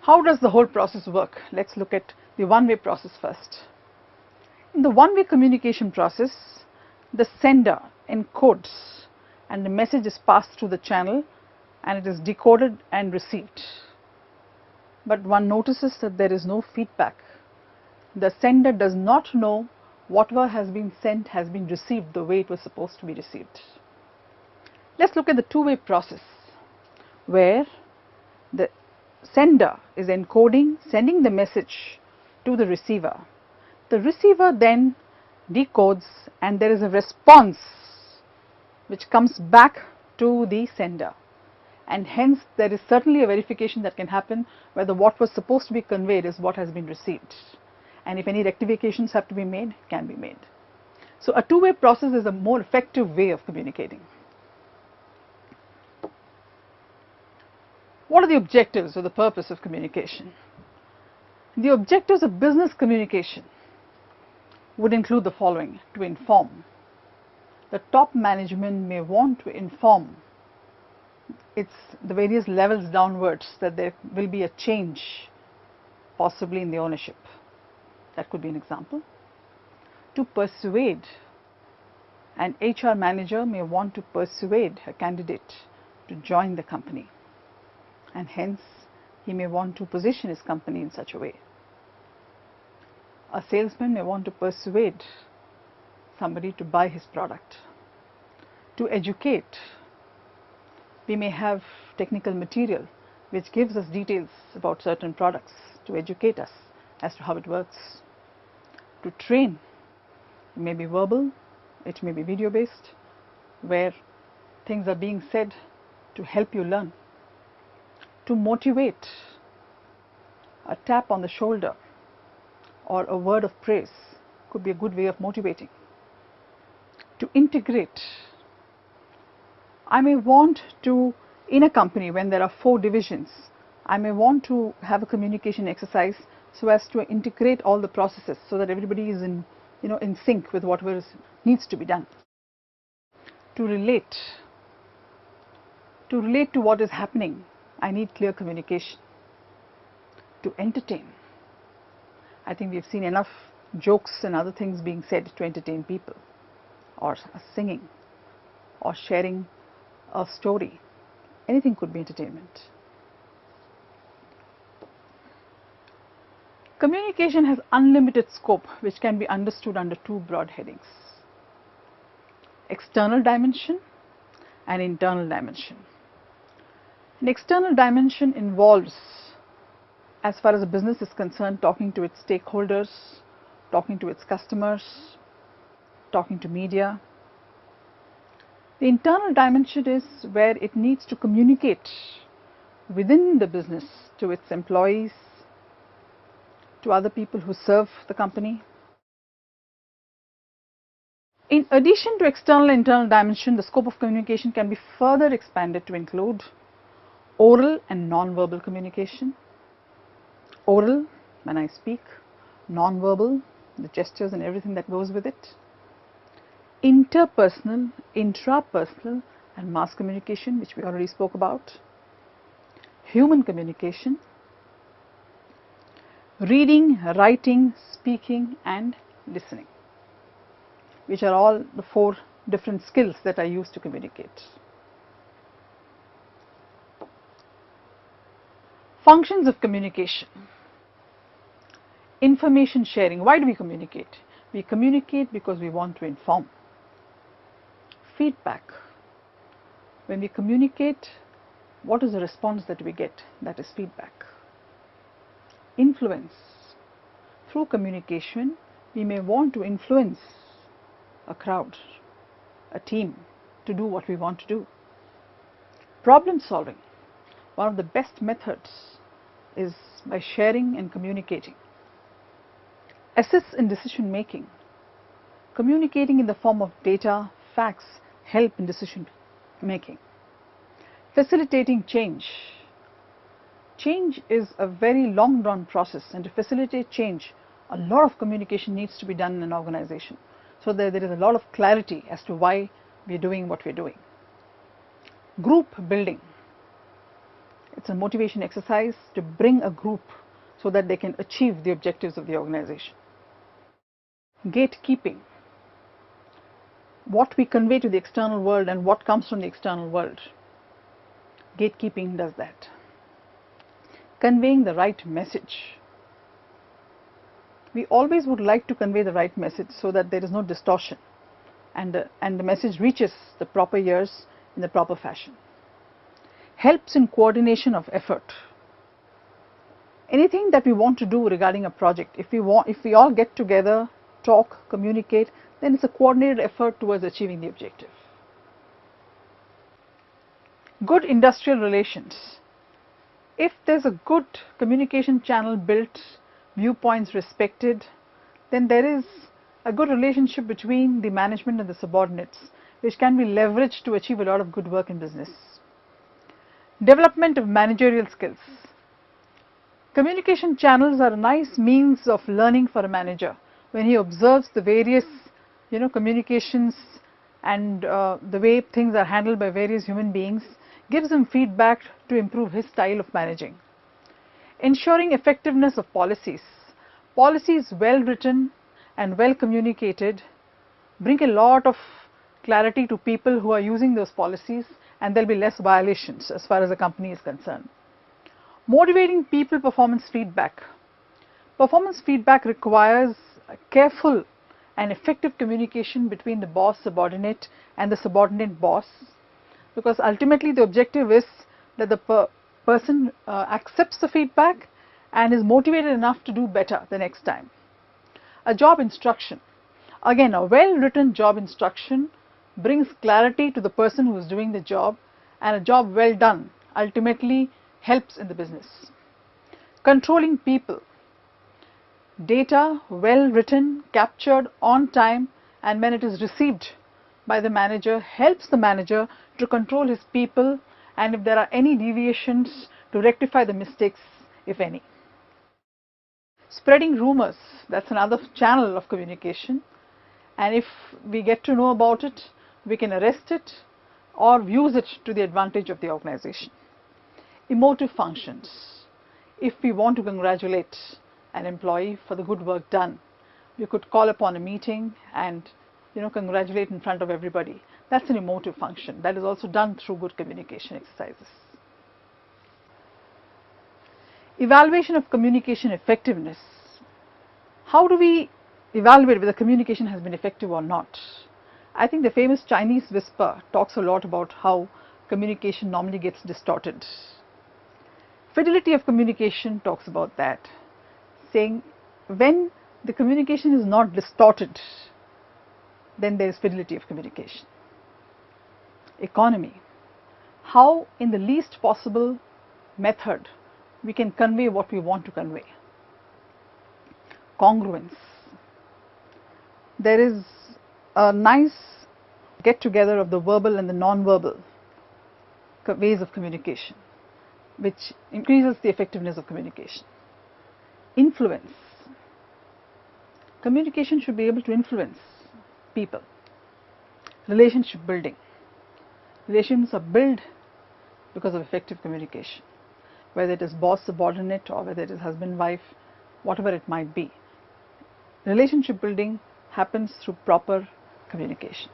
How does the whole process work? Let's look at the one-way process first. In the one-way communication process, the sender encodes and the message is passed through the channel and it is decoded and received. But one notices that there is no feedback. The sender does not know whatever has been sent has been received the way it was supposed to be received. Let's look at the two-way process where the sender is encoding, sending the message to the receiver. The receiver then decodes and there is a response which comes back to the sender, and hence there is certainly a verification that can happen whether what was supposed to be conveyed is what has been received, and if any rectifications have to be made, can be made. So a two-way process is a more effective way of communicating. What are the objectives or the purpose of communication? The objectives of business communication would include the following: to inform. The top management may want to inform the various levels downwards that there will be a change possibly in the ownership. That could be an example. To persuade. An HR manager may want to persuade a candidate to join the company, and hence he may want to position his company in such a way. A salesman may want to persuade somebody to buy his product. To educate, we may have technical material which gives us details about certain products to educate us as to how it works. To train, it may be verbal, it may be video based, where things are being said to help you learn. To motivate, a tap on the shoulder or a word of praise could be a good way of motivating. To integrate, I may want to, in a company when there are 4 divisions, I may want to have a communication exercise so as to integrate all the processes so that everybody is in sync with whatever needs to be done. To relate to what is happening, I need clear communication. To entertain, I think we've seen enough jokes and other things being said to entertain people, or singing, or sharing a story. Anything could be entertainment. Communication has unlimited scope which can be understood under 2 broad headings: external dimension and internal dimension. An external dimension involves, as far as a business is concerned, talking to its stakeholders, talking to its customers, talking to media. The internal dimension is where it needs to communicate within the business to its employees, to other people who serve the company. In addition to external and internal dimension, the scope of communication can be further expanded to include oral and non-verbal communication. Oral, when I speak; non-verbal, the gestures and everything that goes with it. Interpersonal, intrapersonal and mass communication, which we already spoke about. Human communication. Reading, writing, speaking and listening, which are all the 4 different skills that are used to communicate. Functions of communication. Information sharing. Why do we communicate? We communicate because we want to inform. Feedback. When we communicate, what is the response that we get? That is feedback. Influence. Through communication, we may want to influence a crowd, a team, to do what we want to do. Problem solving. One of the best methods is by sharing and communicating. Assist in decision making. Communicating in the form of data, facts, help in decision making. Facilitating change. Change is a very long drawn process, and to facilitate change, a lot of communication needs to be done in an organization, so that there is a lot of clarity as to why we are doing what we are doing. Group building. It's a motivation exercise to bring a group so that they can achieve the objectives of the organization. Gatekeeping. What we convey to the external world and what comes from the external world. Gatekeeping does that. Conveying the right message. We always would like to convey the right message so that there is no distortion and the message reaches the proper ears in the proper fashion. Helps in coordination of effort. Anything that we want to do regarding a project, if we all get together, talk, communicate, then it's a coordinated effort towards achieving the objective. Good industrial relations. If there's a good communication channel built, viewpoints respected, then there is a good relationship between the management and the subordinates, which can be leveraged to achieve a lot of good work in business. Development of managerial skills. Communication channels are a nice means of learning for a manager when he observes the various communications and the way things are handled by various human beings, gives him feedback to improve his style of managing. Ensuring effectiveness of policies. Policies well written and well communicated bring a lot of clarity to people who are using those policies, and there will be less violations as far as the company is concerned. Motivating people performance feedback. Performance feedback requires a careful and effective communication between the boss subordinate and the subordinate boss, because ultimately the objective is that the person accepts the feedback and is motivated enough to do better the next time. A job instruction. Again, a well written job instruction brings clarity to the person who is doing the job, and a job well done ultimately helps in the business. Controlling people. Data well written, captured on time, and when it is received by the manager, helps the manager to control his people, and if there are any deviations, to rectify the mistakes, if any. Spreading rumors, that's another channel of communication, and if we get to know about it, we can arrest it or use it to the advantage of the organization. Emotive functions. If we want to congratulate an employee for the good work done, we could call upon a meeting and congratulate in front of everybody. That's an emotive function that is also done through good communication exercises. Evaluation of communication effectiveness. How do we evaluate whether communication has been effective or not? I think the famous Chinese whisper talks a lot about how communication normally gets distorted. Fidelity of communication talks about that, saying when the communication is not distorted, then there is fidelity of communication. Economy. How in the least possible method we can convey what we want to convey. Congruence. There is a nice get together of the verbal and the non-verbal ways of communication, which increases the effectiveness of communication. Influence. Communication should be able to influence people. Relationship building. Relations are built because of effective communication, whether it is boss subordinate or whether it is husband wife, whatever it might be. Relationship building happens through proper communication.